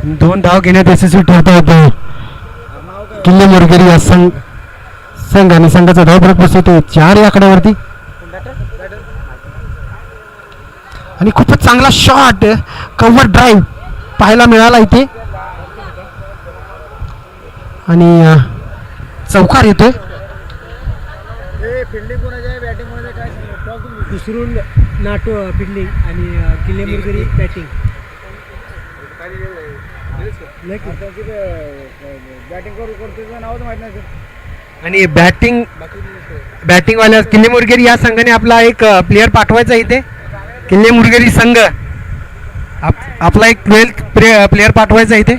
2 धाव घेण्यात यशस्वी ठरत होतो किल्ले मुरगेरी या संघ आणि संघाचा धाव फरक बसवतो 4 या आकड्यावरती. आणि खूपच चांगला शॉट कव्हर ड्राईव्ह पाहायला मिळाला इथे आणि चौकार येतोय. फिल्डिंग कोणाची आहे बॅटिंग कोणाची काय दुसरून नाटो फिल्डिंग आणि किल्ले मुरगेरी बॅटिंग बॅटिंग करतो नाव तर माहित नाही सर. आणि बॅटिंगवाल्या किल्ले मुरगेरी या संघाने आपला एक प्लेअर पाठवायचा इथे. किल्ले मुरगेरी संघ आपला एक 12th प्लेअर पाठवायचा इथे.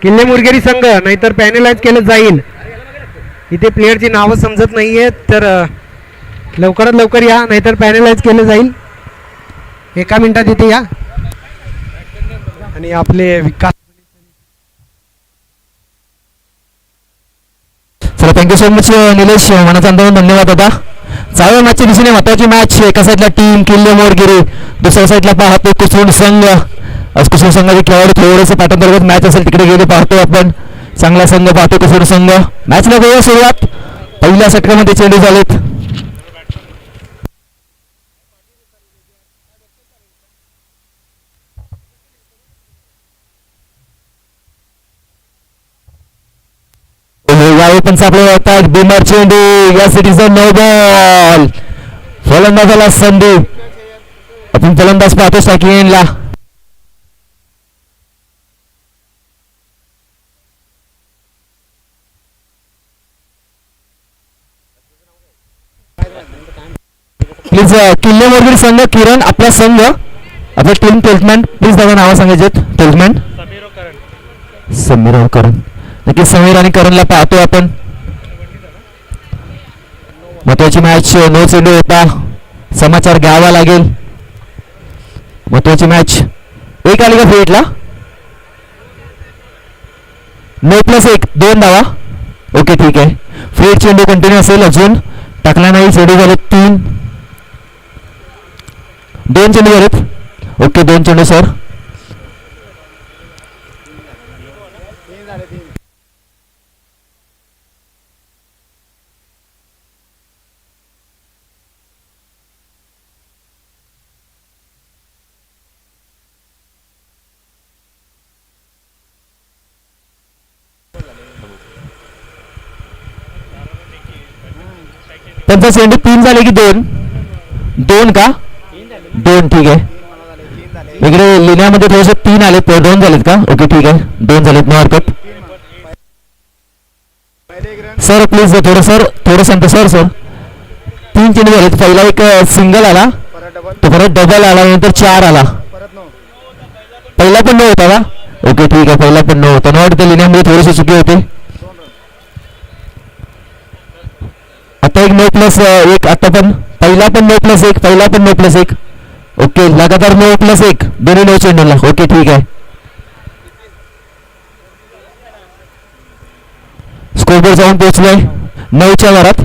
किल्ले मुरगेरी संघ नाहीतर पॅनलाइज केलं जाईल. इथे प्लेअरची नावं समजत नाहीये तर लवकरात लवकर या नाहीतर पॅनलाइज केलं जाईल. 1 मिनिटात इथे या. आणि आपले विकास चला थँक्यू सो मच निलेश मनाचा अंदाज धन्यवाद होता. 4व्या मॅचच्या दिशेने महत्वाची मॅच. एका साईडला टीम किल्ले मोरगिरी दुसऱ्या साईडला पाहतो कुसुण संघ. कुसुण संघाचे खेळाडू थोडेसे पाठंतर्गत मॅच असेल तिकडे गेले पाहतो आपण. चांगला संघ पाहतो कुसुण संघ. मॅचला गोवा सुरुवात. पहिल्या षटकामध्ये चेंडू झालेत. पण सापडे होतात बिमर चेंडू या सिटीचा नो बॉल. फलंदाजाला संधी. आपण फलंदाज पाहतो साकीनला. प्लीज किल्ले मोरगिरी संघ किरण आपला संघ आपला टीम टेल्टमॅन प्लीज दादा नावं सांगायचे. टेल्टमॅन समीर करण. नक्की समीर आणि करणला पाहतो आपण. महत्वाची मॅच. नो चेंडू होता. समाचार घ्यावा लागेल. महत्वाची मॅच. एक आली का फ्रीटला. नो +1 2 धावा. ओके ठीक आहे. फ्रीट चेंडू कंटिन्यू असेल. अजून टाकला नाही. चेंडू झाले 3. 2 चेंडू झालेत. ओके 2 चेंडू सर. त्यांचा चेंडू 3 झाले की 2 का 2 ठीक आहे. इकडे लिहिण्यामध्ये थोडेसे 3 आलेत 2 झालेत का. ओके ठीक आहे 2 झालेत. नो हरकत सर. प्लीज थोडं सांगतो सर. 3 चेंडू झालेत. पहिला एक सिंगल आला तो परत डबल आला नंतर 4 आला. पहिला पण 9 होता का. ओके ठीक आहे पहिला पण 9 होता. नो वाटतं लिहिण्यामध्ये थोडेसे चुकी होते. आता एक 9+1 आता पण पहिला पण 9+1 पहिला पण 9+1. ओके लगातार 9+1 दोन्ही 9 चेंडूला. ओके ठीक आहे. स्कोरबोर्ड जाऊन पोहोचलोय 9च्या घरात.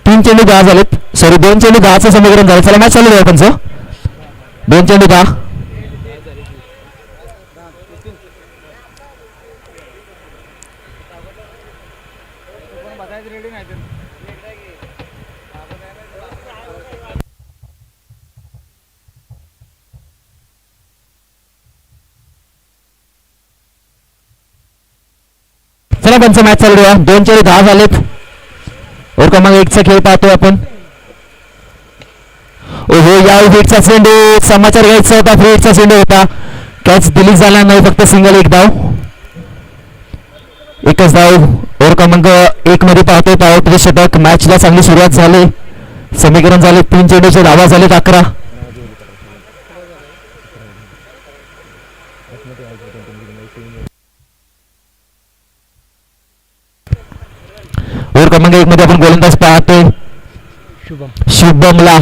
तीन चेंडू 10 झालेत. सॉरी 2 चेंडू 10चं समीकरण झालं. चला मॅच चालू आहे आपण 2 चेंडू 10. चला पंच मॅच चालू आहे. 2 चेंडू 10 झालेत. ओव्हर क्रमांक 1चा खेळ पाहतो आपण. ओहो या विकेटचा चेंडू. समाचार घ्यायचा होता. फ्रीटचा चेंडू होता. कॅच दिली झाला नाही. फक्त सिंगल 1 धाव. एकच धाव. ओव्हर क्रमांक 1 मध्ये पाहतो पॉवर प्ले षटक. मॅचला चांगली सुरुवात झाली. समीकरण झाले 3 चेंडूचे धावा झालेत 11. ओव्हर क्रमांक 1 मध्ये आपण गोलंदाज पाहतो शुभमला.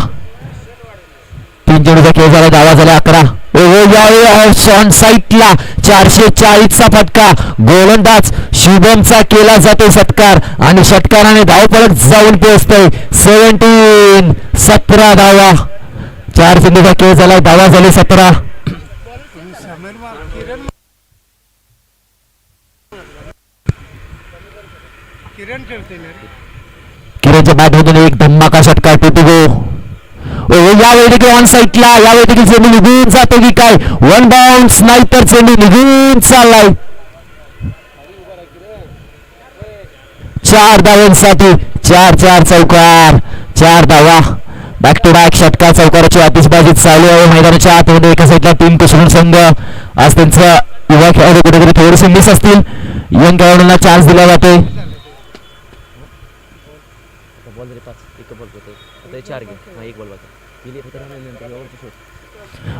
3 चेंडूचा खेळ झाला. धावा झाल्या 11. ओ यावेळी ऑन साईटला 440चा फटका. गोलंदाज शुभमचा केला जातो सत्कार आणि षटकाराने धावपळक जाऊन पोहोचतोय. 17 धावा. 4 चेंडूचा खेळ झाला. धावा झाली 17. किरणच्या बॅटमधून एक धमाका षटकार. टुटुगो यावेळी देखील ऑन साईटला. यावेळी देखील चेंडू निघून जातो की काय. वन बाउन्स नाही तर चेंडू निघून चाललाय. 4 धावांसाठी 4 चौकार. 4 धावा. बॅक टू बॅक षटकार चौकाराची आतिषबाजी चालू आहे मैदानाच्या आतमध्ये. एका साईडला टीम कुसरून संघ. आज त्यांचा युवा खेळाडू कुठेतरी थोडेसे मिस असतील. यंग खेळाडूंना चान्स दिला जातोय.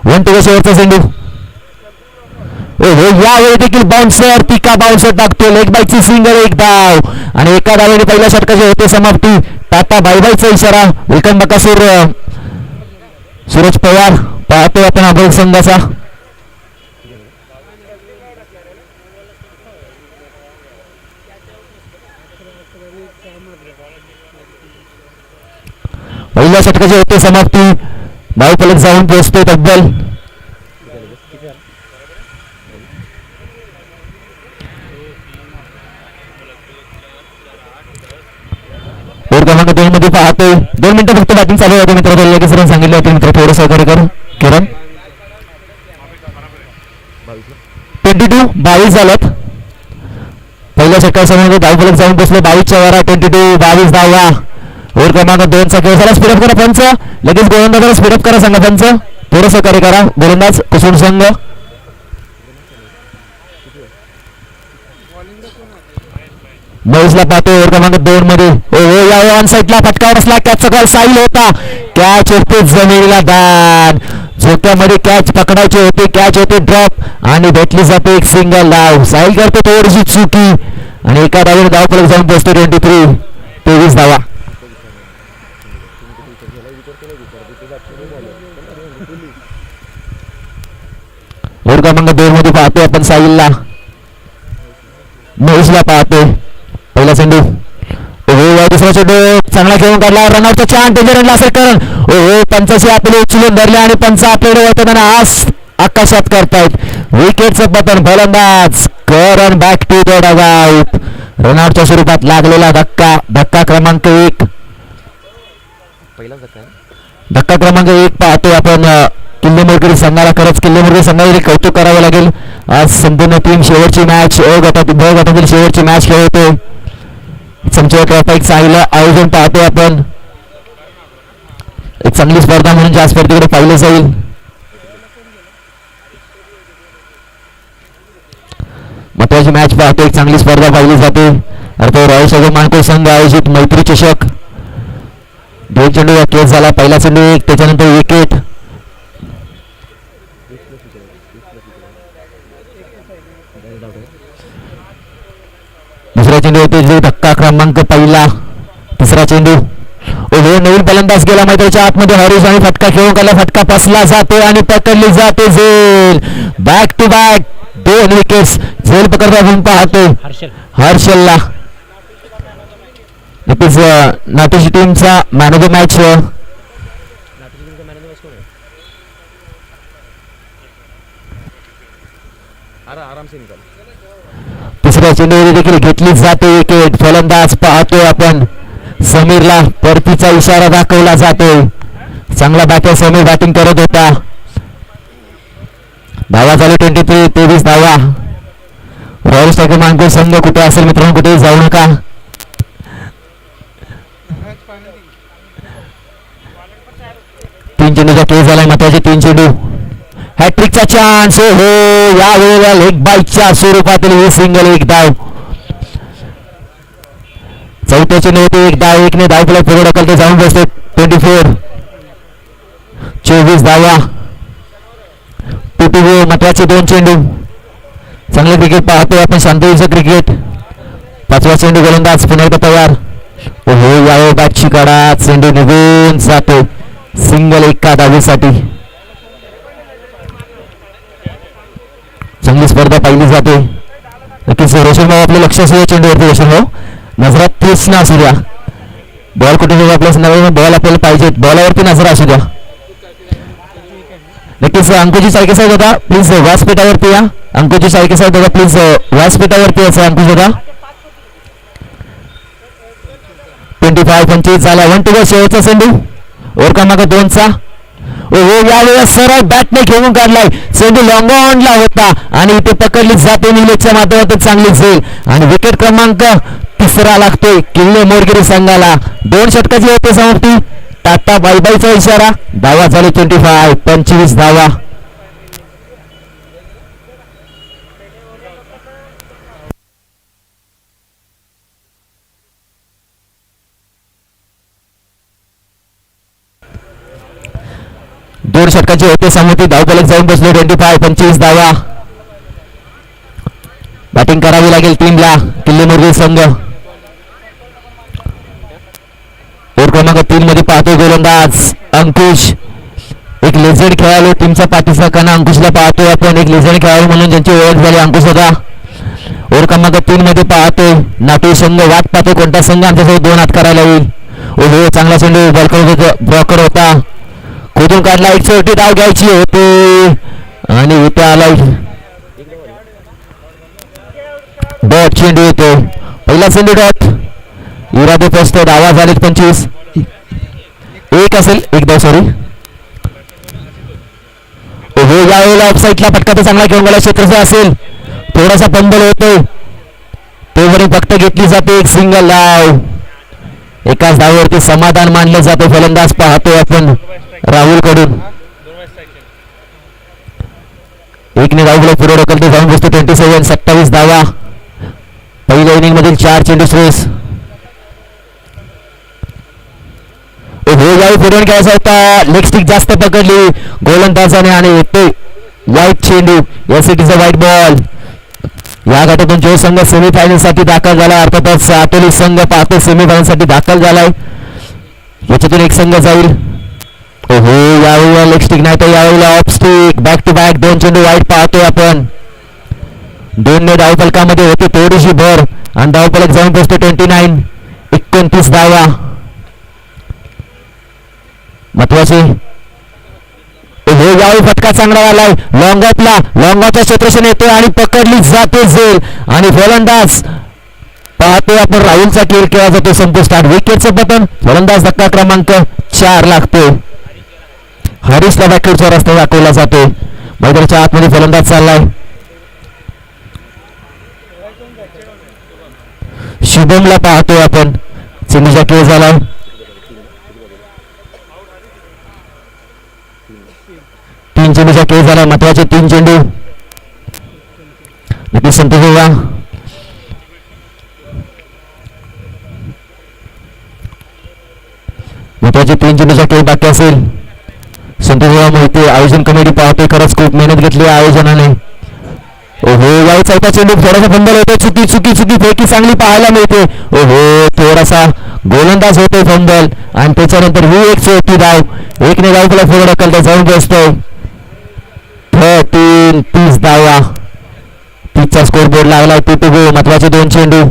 वन टू शेवटचा चेंडू. यावेळी देखील बाउन्सर. तिका बाउन्सर टाकतो. लेग बाईची सिंगल. एक धाव आणि एका धावेने पहिल्या षटकाची होते समाप्ती. टाटा बाय बायचा इशारा. वेलकम बकासूर. सूरज पवार पाहतो आपण अभय संघाचा. पहिल्या षटकाची होते समाप्ती. धावफलक जाऊन पोहोचतोय तब्बल. क्रमांक 2 मध्ये पाहतोय. 2 मिनिटं फक्त बॅटिंग चालू होते मित्र. लगेच रन सांगितले होते मित्र. थोडं सहकार्य करून किरण. 22 झाल्यात. पहिल्या षटकासमोर धावफलक जाऊन बसले. 22च्या वारा. 22 धावा. ओव्हर क्रमांक 2 चा खेळ झाला. स्पीडअप करा पंच. लगेच गोलंदाजाला स्पीडअप करा सांगा पंच. थोडं सहकार्य करा. गोलंदाज कुसुम संघ. महेशला पाहतो ओव्हर क्रमांक 2 मध्ये. या ऑन साईडला फटका बसला. कॅचचा कॉल साईल होता. कॅच होते जमिनीला दान. झोक्यामध्ये कॅच पकडायचे होते. कॅच होते ड्रॉप आणि भेटली जाते एक सिंगल धाव. साईल करतो थोडीशी चुकी आणि एका धावेने धावफलक जाऊन पोहोचतो. 23 धावा. ओव्हर क्रमांक 2 मध्ये पाहतो आपण साईलला. महेशला पाहतो. पहिला चेंडू. दुसरा चेंडू चांगला खेळून काढला. रनआउटचा छान डेंजर असेल करण. पंचाची आपले उचलून धरले आणि पंच आपल्याकडे वळताना आज आकाशात करतायत. विकेटचं पतन. फलंदाज करण बॅक टू द डगआउट. रनआउटच्या स्वरूपात लागलेला धक्का. धक्का क्रमांक 1. धक्का क्रमांक 1 पाहतो आपण. किल्ले मोरगिरी संघाला. खरंच किल्ले मोरगिरी संघाला कौतुक करावं लागेल. आज संपूर्ण टीम शेवटची मॅच ब गटातील शेवटची मॅच खेळतो. संचय एक चांगलं आयोजन पाहतो आपण. एक चांगली स्पर्धा म्हणून ज्या स्पर्धेकडे पाहिलं जाईल. महत्वाची मॅच पाहतो. एक चांगली स्पर्धा पाहिली जाते. अर्थात रॉयल शोभा मानकर संघ आयोजित मैत्री चषक. 2 चेंडू केस झाला. पहिला चेंडू 1. त्याच्यानंतर विकेट. दुसरा चेंडू होते धक्का क्रमांक 1. तिसरा चेंडू. नवीन फलंदाज गेला मैदानाच्या आतमध्ये. हरीश आणि फटका खेळून काढला. फटका पसला जातो आणि पकडली जाते झेल. Back to back 2 wickets. झेल पकडता म्हणून पाहतो हर्षलला. नक्कीच नाटोची टीमचा मॅन ऑफ द मॅच. तिसऱ्या चेंडूवर देखील घेतली जाते विकेट. फलंदाज पाहतोय आपण समीरला. परतीचा इशारा दाखवला जातोय. चांगला बॅटर समीर बॅटिंग करत होता. धावा झाली 23 धावा. रॉयल स्टॅकर मानकर संघ कुठे असेल मित्रांनो, कुठे जाऊ नका. तीन चेंडूचा खेळ झालाय. महत्वाचे 3 चेंडू. हॅट्रिकचा चान्स. हो या वेळेला लेग बाईकच्या स्वरूपातील ही सिंगल. 1 धाव. चौथ्या चेंडूवरती 1 धाव. 1 ने धावफलक पुढे ढकलते जाऊन बसते. 24 धावा. टुटुगो महत्वाचे 2 चेंडू. चांगले क्रिकेट पाहतोय आपण. शांततेचं क्रिकेट. 5वा चेंडू. गोलंदाज पुन्हा एकदा तयार. हो यावेळी बॅटची काढा. चेंडू निघून जातो. सिंगल 1 धावेसाठी. चांगली स्पर्धा पाहिली जाते. नक्कीच रोशन भाऊ आपलं लक्ष असू द्या चेंडूवरती. रोशन भाऊ नजरात तेच ना असू द्या. बॉल कुठे आपल्या नवीन बॉल आपल्याला पाहिजेत. बॉलावरती नजर असू द्या. नक्कीच अंकुजी सारखे साहेब होता प्लीज व्यासपीठावरती या. अंकुजी सारखे साहेब होता प्लीज व्यासपीठावरती यायचं. अंकुश होता 25-25 झाला. 1 to go शेवटचा चेंडू ओव्हर क्रमांक 2चा. यावेळेस सरळ बॅटने घेऊन काढलाय. चेंडू लॉंग ऑनला होता आणि इथे पकडली जाते निलेशच्या माध्यमातून चांगली झेल आणि विकेट क्रमांक 3 लागतोय किल्ले मोरगिरी संघाला. 2 षटकाची होते समाप्ती. टाटा बाय बायचा इशारा. धावा झाले 25 धावा. दोन षटकाची होते समोर धावफलक जाऊन बसले. 25 धावा. बॅटिंग करावी लागेल टीमला किल्ले मोरगिरी संघ. ओव्हर क्रमांक 3 मध्ये पाहतोय गोलंदाज अंकुश. एक लेजेंड खेळाडू टीमचा पाठीचा कणा अंकुशला पाहतोय आपण. एक लेजेंड खेळाडू म्हणून ज्यांची ओळख झाली अंकुश होता. ओव्हर क्रमांक 3 मध्ये पाहतोय नाटू संघ. वाट पाहतोय कोणता संघ आमच्यासोबत 2 हात करायला येईल. ओहो चांगला चेंडू ब्लॉकर होता. खोदून काढला. एक छोटी धाव घ्यायची होते आणि इथे आला डॉट. चेंडू येतो पहिला चेंडू डॉट. इरादे पोचतो. धावा झालेत 25. एक असेल एक धाव सॉरी. हो यावेळेला ऑफसाईडला फटका तर चांगला घेऊन गेला. क्षेत्रचा असेल थोडासा पंबल होतोय. तेवढी फक्त घेतली जाते. एक सिंगल धाव. एकाच धावेवरती समाधान मानलं जातं. फलंदाज पाहतोय आपण राहुल कडून. एकने धाव पुढे ढकलते जाऊन बसतो. 27 धावा. पहिल्या इनिंग मधील 4 चेंडू स्ट्रेस. हो यावेळी पुढे घ्यायचा होता. लेग स्टिक जास्त पकडली गोलंदाजाने आणि येतोय व्हाईट चेंडू. यासाठीचा व्हाईट बॉल. या गटातून जो संघ सेमीफायनल साठी दाखल झाला अर्थातच आटोली संघ पाहतो सेमीफायनल साठी दाखल झालाय. याच्यातून एक संघ जाईल. हो यावेळेला लेग स्टिक नाही तर यावेळेला off stick. Back to back 2 चेंडू वाईट पाहतोय आपण. 2 धावफलकामध्ये होते थोडीशी भर आणि धावफलक जाऊन पोचतो 29 धावा. महत्वाचे हो यावेळी फटका चांगला आलाय. लॉंगॉपच्या क्षेत्रक्षण येतोय आणि पकडली जाते झेल आणि फलंदाज पाहतोय आपण राहुलचा खेळ केला जातो संपुष्टात. विकेटचं पतन. फलंदाज धक्का क्रमांक 4 लागतोय. हरीशला बॅकवर्डचा रस्ता दाखवला जातो. मैदानाच्या आतमध्ये फलंदाज चाललाय. शुभमला पाहतोय आपण. चेंडूचा खेळ झालाय. 3 चेंडूचा खेळ झाला. महत्वाचे 3 चेंडू. नक्कीच संतोष बाबा महत्वाचे 3 चेंडूचा खेळ बाकी असेल. संतोष बाबा मोहिते आयोजन कमिटी पाहतोय. खरंच खूप मेहनत घेतली आयोजनाने. ओहो यावेळी चौथा चेंडू थोडासा फंबल होतो. चुकी फेकी चांगली पाहायला मिळते. ओहो थोडासा गोलंदाज होतोय फंबल आणि त्याच्यानंतर ही एक चौथी धाव. एकने धाव तुला पुढे ढकलता जाऊन बसतोय. 30 धावा. 30चा स्कोर बोर्ड लागलाय. 2 to go. महत्वाचे 2 चेंडू.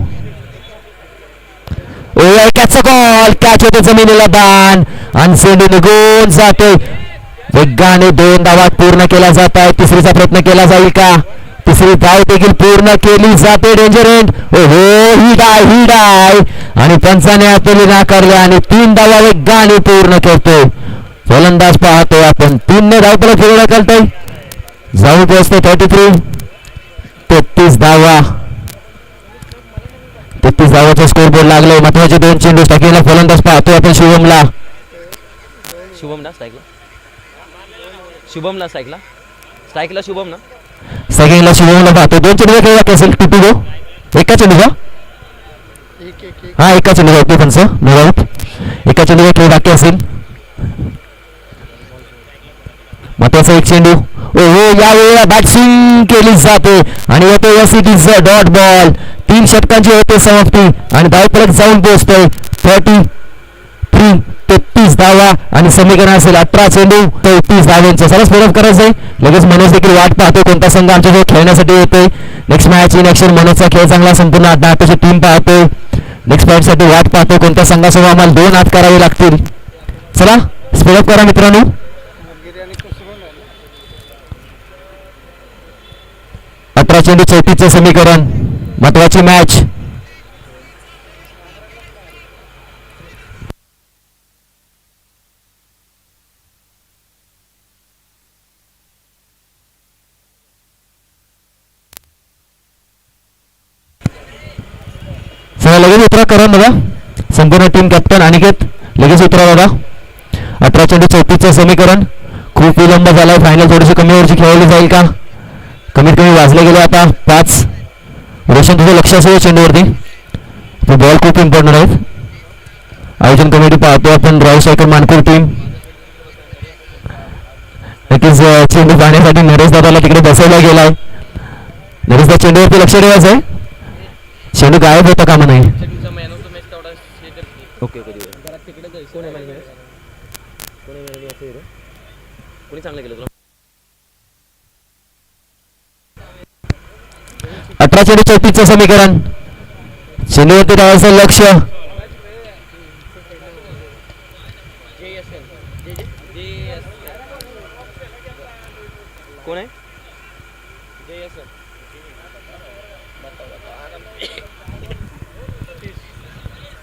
Catch ball. कॅच होते जमिनीला दान आणि चेंडू निघून जातोय. वेगाने 2 धावा पूर्ण केला जात आहे. तिसरीचा प्रयत्न केला जाईल का? तिसरी धाव देखील पूर्ण केली जाते. Danger end. ओहो ही डाय आणि पंचाने आपली नाकारली आणि 3 धावा वेगाने पूर्ण करतोय. फलंदाज पाहतोय आपण. 3 धाव त्याला फिरवून ढकलतोय. जाऊन पोहोचतो 33 धावा. 33 धावाचा स्कोर बोर्ड लागलाय. महत्वाचे 2 चेंडू. टाकीला फलंदाज पाहतोय आपण शुभमला सेकंडला शुभमला पाहतो. 2 चेंडू खेळ बाकी असेल. 2 to go. एका चेंडूचा एका चेंडूचा ओके त्यांचं नो आउट. एका चेंडूचा खेळ बाकी असेल. महत्वाचा 1 चेंडू. ओहो यावेळेला बॅटिंग केली जाते आणि येतो एसईटीचा डॉट बॉल. 3 षटकांची होते समाप्ती आणि धावफलक जाऊन पोहोचतोय 3 33 धावा आणि समीकरण असेल 18 चेंडू 34 धावांचं. सरस स्पीड करायचं आहे. लगेच मनोज देखील वाट पाहतो कोणता संघ आमच्यासोबत खेळण्यासाठी येतोय. Next match in action. मनोजचा खेळ चांगला संपूर्ण नाट्याची टीम पाहतोय. नेक्स्ट पॉईंटसाठी वाट पाहतो कोणत्या संघासोबत आम्हाला 2 हात करावे लागतील. चला स्पीडअप करा मित्रांनो. 18 चेंडू 34चं समीकरण. महत्वाची मॅच. चला लगेच उतरा करा बघा. संपूर्ण टीम कॅप्टन अनिकेत लगेच उतरा बघा. 18 चेंडू 34चं समीकरण. खूप विलंब झालाय. फायनल थोडीशी कमी ओव्हरची खेळवली जाईल का? कमीत कमी वाजले गेले आता 5. रोशन तुझं लक्ष असेल चेंडूवरती. बॉल खूप इम्पॉर्टंट आहेत. आयोजन कमिटी पाहतो आपण. Royal cycle Manpur team. नक्कीच चेंडू पाहण्यासाठी नरेश दादाला तिकडे बसवला गेलाय. नरेश दादा चेंडूवरती लक्ष ठेवायचं आहे. चेंडू गायब होता कामा नाही. ओके ओके कोणी चांगलं केलं तुला? 18 चेंडू 34चं समीकरण. चेंडूवरती ठेवायचं लक्ष. कोण आहे?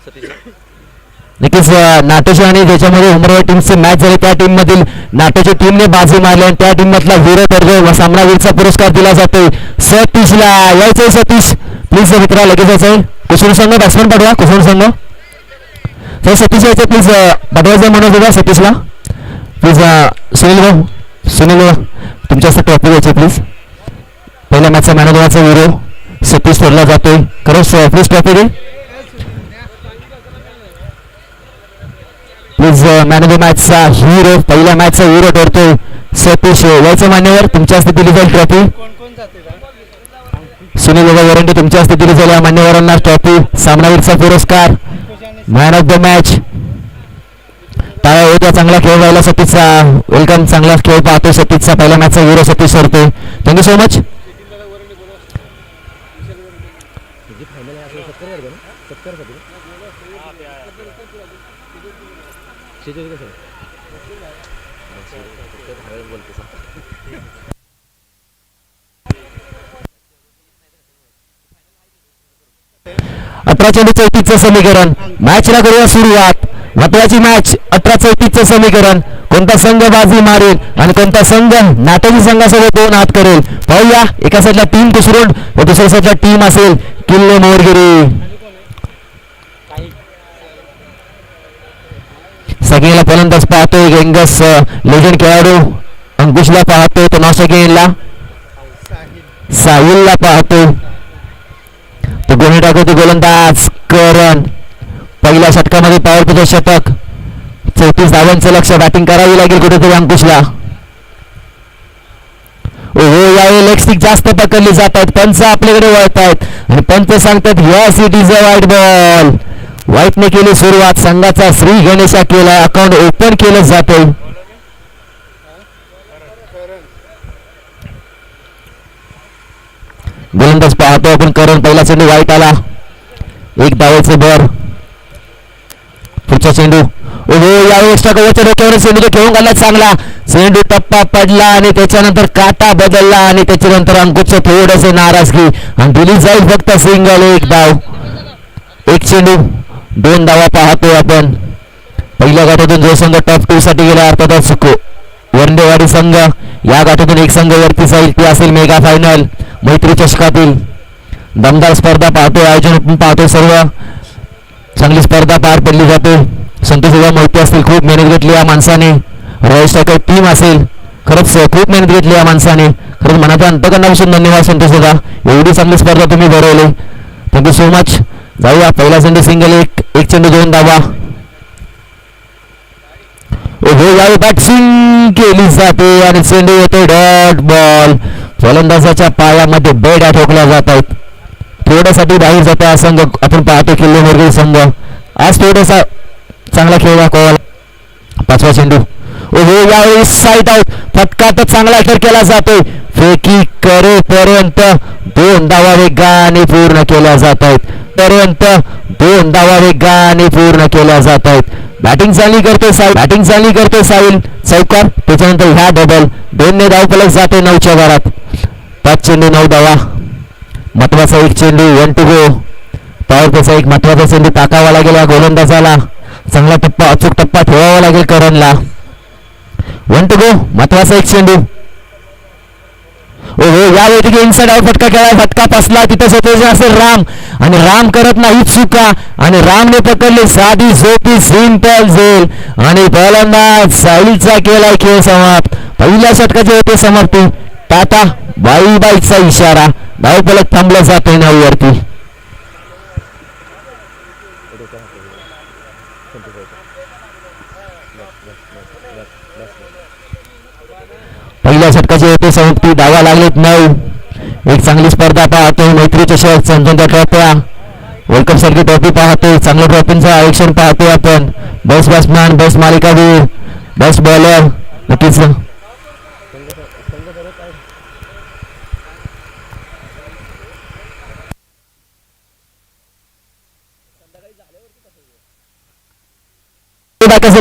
सतीश. नक्कीच नाटोची आणि ज्याच्यामध्ये उमरवाडी टीमची मॅच झाली त्या टीम मधील नाटोची टीमने बाजी मारली आणि त्या टीम मधला वीर ठरतो सामनावीरचा पुरस्कार दिला जातोय सतीशला. यायचंय सतीश प्लीज मित्रा लगेच यायचंय. कुसुम संघ बॅट्समॅन पाठवा. कुसुम संघ तर सतीश यायचं प्लीज पाठवायचं म्हणत होता सतीशला प्लीज. सुनील तुमच्या ट्रॉफी द्यायची प्लीज. पहिल्या मॅचचा मॅन ऑफ द मॅचचा हिरो सतीश ठरला जातोय. खरंच प्लीज ट्रॉफी दे प्लीज. मॅन ऑफ द मॅचचा हिरो पहिल्या मॅचचा हिरो ठरतोय सतीश. यायचं मान्यवर तुमच्या हस्ते दिली जाईल ट्रॉफी. सुनील बाबा वरंडी तुमच्या हस्ते दिली जाईल या मान्यवरांना ट्रॉफी. सामनावीरचा पुरस्कार मॅन ऑफ द मॅच. टाळ्या होत्या. चांगला खेळ व्हायला सतीशचा. वेलकम. चांगला खेळ पाहतो सतीशचा. पहिल्या मॅचचा हिरो सतीश ठरतोय. Thank you so much. अठरा चेंडू 34चं समीकरण. मॅचला करूया सुरुवात. महत्वाची मॅच. 18 34चं समीकरण. कोणता संघ बाजी मारेल आणि कोणता संघ नाटकी संघासोबत 2 हात करेल पाहूया. एका साईडला टीम कुसरुंड व दुसऱ्या साईडला टीम असेल किल्ले मोरगिरी. सगळ्याला फलंदाज पाहतोय. गेंगस लेजंड खेळाडू अंकुशला पाहतोय. तो नाशिकला साहिलला पाहतोय. तो गोणी टाकतो गोलंदाज करण. पहिल्या षटकामध्ये पॉवर प्लेचं शतक. 34 धावांचं लक्ष. बॅटिंग करावी लागेल कुठेतरी अंकुशला. ओहो यावेळी लेग स्टिक जास्त पकडली जात आहेत. पंच आपल्याकडे वळत आहेत आणि पंच सांगतात yes it is a white ball. व्हाईटने केली सुरुवात. संघाचा श्री गणेशा केला. अकाउंट ओपन केलं जाते. गोलंदाज पाहतो आपण करण. पहिला चेंडू वाईट आला. 1 धावेचे भर. पुढचा चेंडू. ओहो यावेळी एक्स्ट्रा कव्हरच्या डोक्यावर चेंडू खेळून घालला. चांगला चेंडू टप्पा पडला आणि त्याच्यानंतर काटा बदलला आणि त्याच्यानंतर अंकुशचं थोडंसं नाराजगी आणि दिली जाईल फक्त सिंगल. 1 धाव. 1 चेंडू 2 धावा पाहतोय आपण. पहिल्या गाठातून जो संघ टॉप 2 साठी गेला अर्थातच वरंडेवाडी संघ. या गाठातून 1 संघ वरती जाईल. ती असेल मेगा फायनल मैत्री चषकातील. दमदार स्पर्धा पाहतोय. आयोजन पाहतोय. सर्व चांगली स्पर्धा पार पडली जाते. संतोष उभा मोहिते असतील. खूप मेहनत घेतली या माणसाने. रॉयल सायकल टीम असेल. खरंच खूप मेहनत घेतली या माणसाने. खरंच मनाच्या अंतकरणापासून धन्यवाद संतोष दादा. एवढी चांगली स्पर्धा तुम्ही भरवली. Thank you so much. जाऊया. पहिला चेंडू सिंगल. 1 चेंडू 2 धावा. ओहो यावेळी बॅटिंग केली जाते आणि चेंडू येतो डॉट बॉल. फलंदाजाच्या पायामध्ये बेड्या ठोकल्या जात आहेत. थोड्यासाठी बाहेर जातो हा संघ आपण पाहतो किल्ले मोरगिरी संघ. आज थोडासा चांगला खेळ दाखवा. पाचवा चेंडू. ओहो यावेळी साईड आउट. फटका तर चांगला खेळ केला जातोय. फेकी करेपर्यंत 2 धावा वेगाने पूर्ण केल्या जात आहेत. पर्यंत 2 धावा वेगाने पूर्ण केल्या जात आहेत. बॅटिंग चांगली करतोय साहिल चौकार. त्याच्यानंतर ह्या डबल 2 ने धाव फलक जाते 9च्या घरात. 5 चेंडू 9 धावा. महत्वाचा एक चेंडू 1 to go. पॉवर प्लेचा एक महत्वाचा चेंडू टाकावा लागेल या गोलंदाजाला. चांगला टप्पा अचूक टप्पा ठेवावा लागेल करणला. 1 to go. महत्वाचा एक चेंडू. ओहो यावेळी इनसाइड आउट फटका केला. फटका फसला तिथे स्वतःचे असेल राम आणि राम करत नाही चुका आणि रामने पकडले साधी सोपी सिंपल झेल आणि फलंदाज साहिलचा केलाय खेळ समाप्त. पहिल्या षटकाचे होते समाप्ती. टाटा बाई बाईचा इशारा. धावफलक थांबला जातोय 9 वरती. पहिल्या षटकाची होते समाप्ती. धावा लागलेत 9. एक चांगली स्पर्धा पाहतोय. मैत्री चषक संजय ट्रॉफ्या वर्ल्ड कप सारखी ट्रॉफी पाहतोय. चांगल्या ट्रॉफींचं आयोजन पाहतोय आपण. बेस्ट बॅट्समॅन, बेस्ट मालिकावीर, बेस्ट बॉलर. नक्कीच असेल.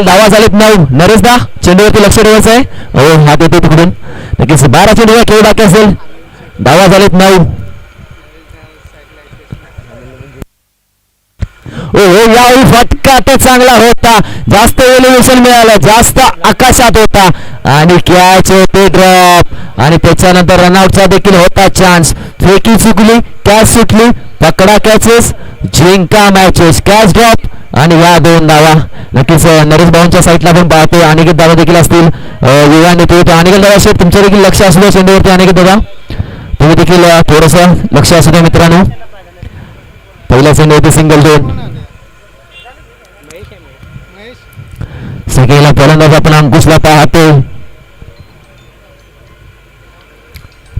धावा झालेत 9. नरेशदा चेंडूवरती लक्ष ठेवायचं आहे. हो हात येतो तिकडून. नक्कीच 12 चेंडूवर खेळ बाकी असेल. धावा झालेत 9. यावेळी फटका तर चांगला होता. जास्त एलिव्हेशन मिळालं. जास्त आकाशात होता आणि कॅच होते ड्रॉप आणि त्याच्यानंतर रनआउटचा देखील होता चान्स. फेकी चुकली, कॅच सुटली. पकडा कॅचेस, जिंका मॅचेस. कॅच ड्रॉप आणि या 2 धावा. नक्कीच नरेश भाऊंच्या साईडला पण पाहतोय. अनिकेत दादा देखील असतील युवा नेते. अनिकेत दादा शेठ तुमचं देखील लक्ष असू द्या चेंडूवरती. अनिकेत दादा तुम्ही देखील थोडंसं लक्ष असू द्या मित्रांनो. पहिल्या चेंडूवरती सिंगल 2. सगळ्याला फलंदाज आपण अंकुशला पाहतो.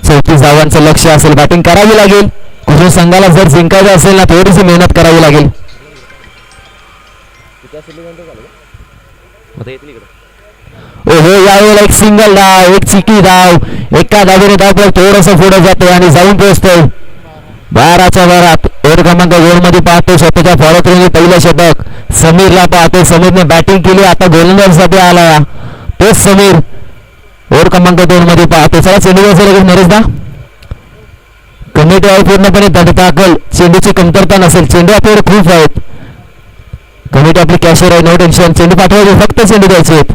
34 धावांचं लक्ष असेल. बॅटिंग करावी लागेल. कुठल्या संघाला जर जिंकायचं असेल ना थोडीशी मेहनत करावी लागेल. ओहो यावेळेला एक सिंगल धाव, एक चिकी धाव. एका धावेने धाव थोडंसं पुढे जातोय आणि जाऊन पोहोचतोय 12च्या वरात. ओव्हर क्रमांक 2 मध्ये पाहतो स्वतःच्या फॉलोमध्ये पहिलं षटक. समीरला पाहतो. समीरने बॅटिंग केली. आता गोलंदाजीसाठी आला तोच समीर. ओव्हर क्रमांक 2 मध्ये पाहतो. चला चेंडू असेल नरेशदा. कमिटी आहे पूर्णपणे धडधाकल. चेंडूची कमतरता नसेल. चेंडू आपल्याकडे खूप आहेत. कमिटी आपली कॅशियर आहे. No tension. चेंडू पाठवायचे फक्त चेंडू द्यायचे आहेत.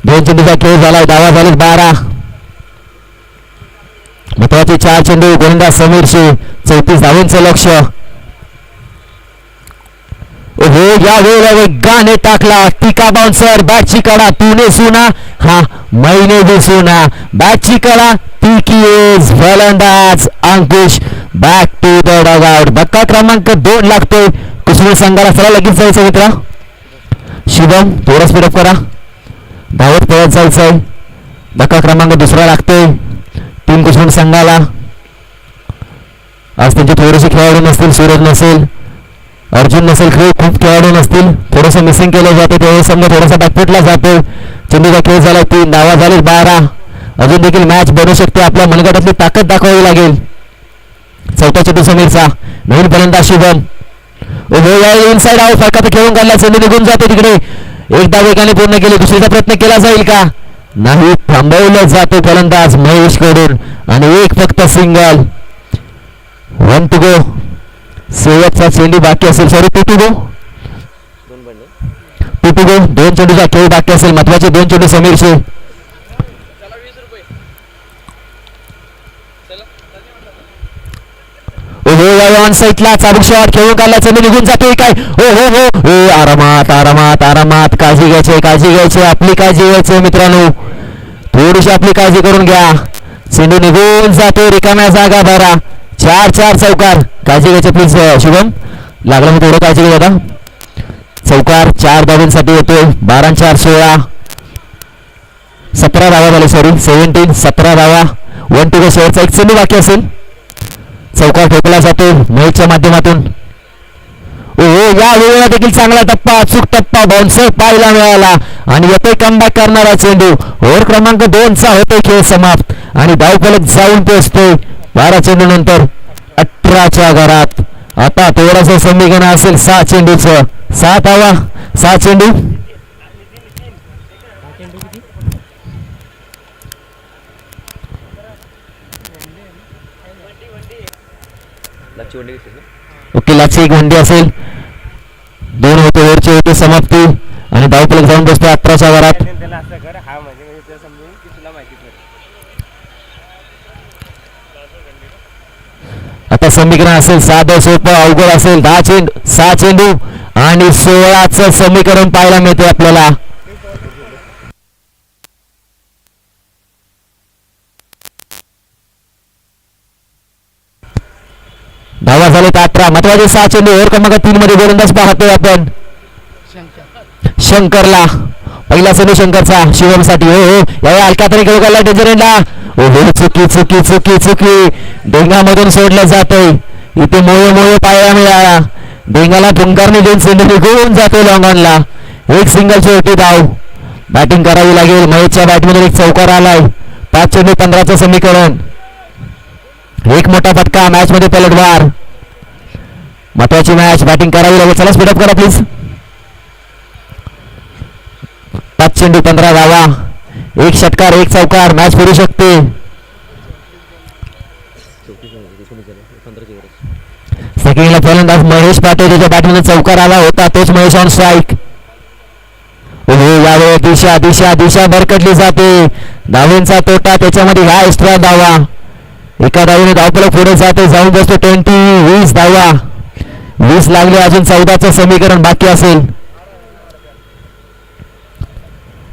2 चेंडूचा खेळ झालाय. धावा झाले 12. महत्वाचे 4 चेंडू. गोलंदाज समीरशी 34 धावांचं लक्ष. ओहो या वेळेला वेगाने टाकला. टिका बाउन्सर. बॅटची कडा तूने सुना हा मैंने भी सुना. बॅटची कडा टिकीज. फलंदाज अंकुश बॅक टू द डगआउट. धक्का क्रमांक 2 लागतोय कुसुम संघाला. चला लगेच जायचं मित्रा. शुभम थोडं स्पीडअप करा. धावत पळत जायचंय. धक्का क्रमांक 2 लागतोय टीम कुसुम संघाला. आज त्यांचे थोडेसे खेळाडू नसतील. सूरज नसेल, अर्जुन नसेल. खूप खेळाडू नसतील. थोडंसं मिसिंग केलं जातं. त्यावेळेस समजा थोडासा बॅकफुटला जातो. चेंडूचा खेळ झाला 3. धावा झाली 12. अजून देखील मॅच बनू शकते. आपल्या मनगटातली ताकद दाखवावी लागेल. 4था चेंडू समीरचा. नवीन फलंदाज शुभम. Inside out. फटका खेळून काढला. चेंडू निघून जातो तिकडे. एकदा वेगाने पूर्ण केले. दुसरीचा प्रयत्न केला जाईल का नाही. थांबवलं जातो फलंदाज महेश कडून आणि एक फक्त सिंगल. 1 to go. शेवटचा चेंडू बाकी असेल. Sorry 2 to go. 2 to go. 2 चेंडूचा खेळ बाकी असेल. महत्वाचे 2 चेंडू समीरचे. ऑन साईडला चाबूक शॉट खेळून काढला. चेंडू निघून जातोय काय. हो आरामात आरामात आरामात. काळजी घ्यायची. आपली काळजी घ्यायची मित्रांनो. थोडीशी आपली काळजी करून घ्या. चेंडू निघून जातोय. रिकाम्या जागा भरा. 4 चौकार. काळजी घ्यायची प्लीज शुभम. लागलं मी थोडं काळजी घ्या दादा. चौकार 4 धावांसाठी येतोय. 12 and 4 16. 17 धावा झाले. सॉरी 17. 17 धावा. 1 to go. शेवटचा एक चेंडू बाकी असेल. चौकार ठोकला जातो महेशच्या माध्यमातून. या वेळेला देखील चांगला टप्पा अचूक टप्पा बाउन्सर पाहायला मिळाला आणि येतोय कमबॅक करणारा चेंडू. ओव्हर क्रमांक 2चा होतोय खेळ समाप्त आणि धावफलक जाऊन पोहोचतोय 12 चेंडू नंतर 18च्या घरात. आता थोडंसं समीकरण असेल 6 चेंडूचं. 6 धावा 6 चेंडू. लाची वंडी घेतलीस ना? ओके लाची एक वंडी असेल. 2 होते ओव्हरची होते समाप्ती आणि धावफलक जाऊन बसतो 18च्या घरात. त्याला असं कर हा म्हणजे ते समजून की तुला माहिती पडेल. आता समीकरण असेल साधं सोपं अवघड असेल 6 चेंडू आणि 16चं समीकरण पाहायला मिळते आपल्याला. धावा झालेत 18. महत्वाचे 6 चेंडू. ओव्हर क्रमांक 3 मध्ये गोलंदाज पाहतोय आपण शंकरला. पहिला चेंडू शंकरचा शिवमसाठी. हो यावेळी हलका तरी खेळ काढला डेंजर एंडला. हो चुकी चुकी चुकी चुकी डेंगामधून सोडलं जातंय. इथे मोये पाहायला मिळाला. डेंगाला टुंकारने देऊन चेंडू निघून जातोय लॉंगॉनला. एक सिंगलची होती धाव. बॅटिंग करावी लागेल. महेशच्या बॅटमधून एक चौकार आलाय. 5 चेंडू 15चं समीकरण. एक मोठा फटका मॅच मध्ये पलटवार. महत्वाची मॅच बॅटिंग करावी लागेल. चला स्पीडअप करा प्लीज. 5 चेंडू 15 धावा. एक षटकार एक चौकार मॅच फिरू शकते. 15 सेकंडला फलंदाज महेश पाटील त्याच्या बॅटमध्ये चौकार आला होता. तोच महेश ऑन स्ट्राईक. यावेळी दिशा दिशा दिशा भरकटली जाते. धावेंचा तोटा त्याच्यामध्ये ह्या एक्स्ट्रा धावा. एका धावेने धावफलक पुढे जाते. जाऊन बसतो 20 धावा. 20 लागले अजून 14चं समीकरण बाकी असेल.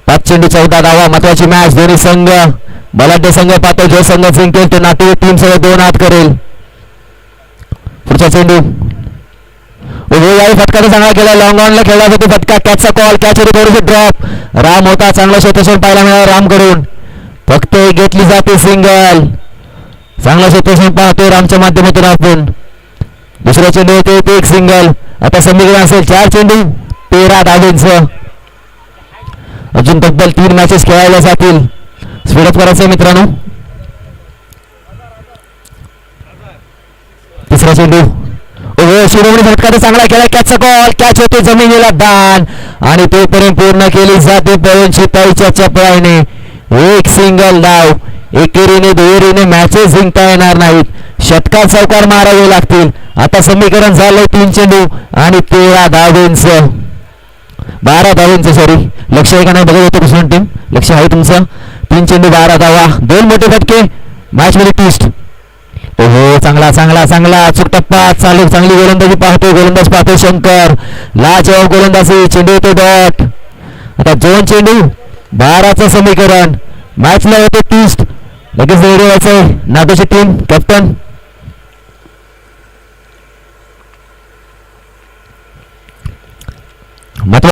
5 चेंडू 14 धावा. महत्वाची मॅच. दोन्ही संघ बलाढ्य संघ पाहतो. जो संघ जिंकेल तो नाटू टीम सगळं 2 हात करेल. पुढचा चेंडू. यावेळी फटका चांगला केला. लॉंग ऑनला खेळला जातो फटका. कॅचचा कॉल. कॅच होती थोडीशी ड्रॉप. राम होता चांगला क्षेत्रक्षण पाहायला मिळाला रामकडून. फक्त घेतली जाते सिंगल. चांगला क्षेत्रक्षण पाहतोय रामच्या माध्यमातून आपण. दुसरा चेंडू होते ते एक सिंगल. आता समीकरण असेल 4 चेंडू 13 धावेंचं. अजून तब्बल 3 मॅचेस खेळायला जातील. स्पीडअप करायचं मित्रांनो. तिसरा चेंडू. शिरोमणी फटका चांगला केला. कॅचचा कॉल. कॅच होते जमिनीला दान आणि तोपर्यंत पूर्ण केली जाते पळून शिपाईच्या चपळाईने. एक सिंगल धाव. एकेरीने दुहेरीने मॅचेस जिंकता येणार नाहीत. षटकार चौकार मारावे लागतील. आता समीकरण झालंय 3 चेंडू आणि 13 धावेंचं. 12 धावेंचं सॉरी. लक्ष आहे का नाही बघत होतं दुसरी टीम. लक्ष आहे तुमचं. 3 चेंडू 12 धावा. 2 मोठे फटके मॅच मध्ये ट्विस्ट. चांगला चांगला चांगला अचूक टप्पा चालू. चांगली गोलंदाजी पाहतोय. गोलंदाज पाहतोय शंकर. लाजवाब गोलंदाजी. चेंडू येतो डॉट. आता 2 चेंडू 12चं समीकरण. मॅचला होते ट्विस्ट. लगेच रेडी व्हायचंय नाटोची टीम. कॅप्टन